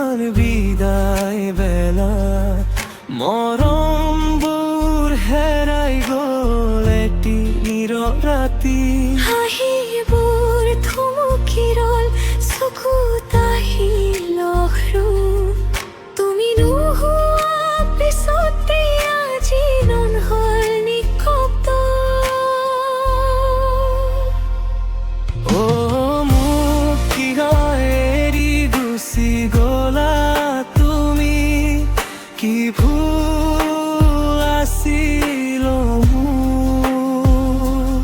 তোমার বিদায় বেলা মরম বুর হেরাই গল এটি নিররাতি হাহিবুৰ থুমুকিৰল চকু তাহি লহৰু তুমি নোহোৱা পিছতে আজি নন হল নিশব্দ ও মোক কিয় এৰি গুচি গলা তুমি কি ভুল আছিল মোৰ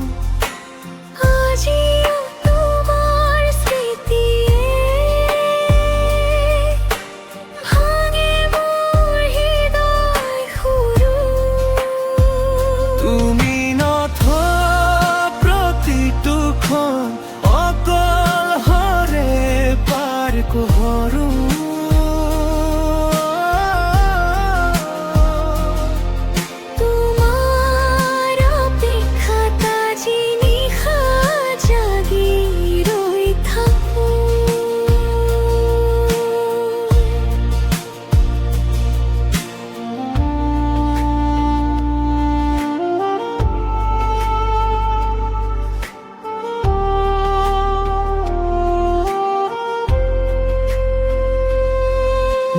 আজিও তোমাৰ স্মৃতিয়ে ভাঙে মোৰ হৃদয় সৰু তুমি নথোৱা প্ৰতিটো ক্ষণ অকলহৰে পাৰ কৰো তোমাৰ অপেক্ষাত আজি নিশা জাগি ৰৈ থাকোঁ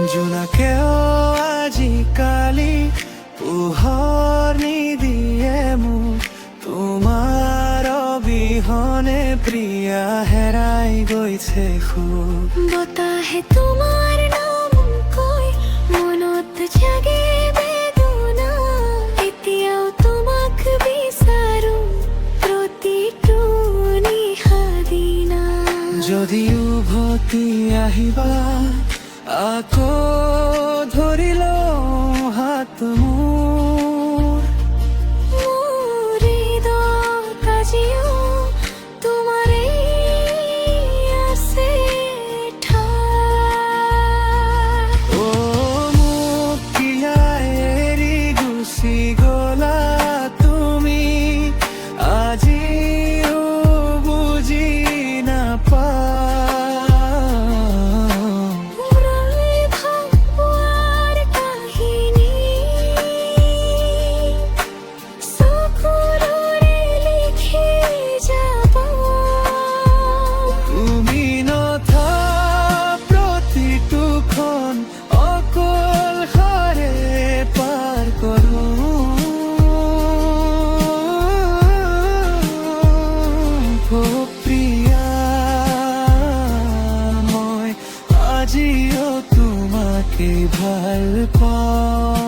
জোনাকেও আজিকালি পোহৰ নিদিয়ে মোক তোমাৰ অবিহনে প্ৰিয়া হেৰাই গৈছে খুব বতাহে তোমাৰ নাম কৈ মনত জাগে বেদনা এতিয়াও তোমাক বিচাৰো প্ৰতিটো নিশা দিনা যদি উভতি আহিবা আকৌ ধৰি লওঁ হাত মোৰ হৃদয়ত আজিও তোমাৰেই আছে ঠাই ও মোক কিয় এৰি গুচি গলা তুমি আজিও বুজি নাপাওঁ পুৰাই ভাবোৱাৰ কাহিনী চকুৰে লিখি যাব তুমি নথা প্ৰতিটো ক্ষণ অকলশৰে পাৰ কৰো ও প্ৰিয়া মই আজিও তোমাকে ভাল পাওঁ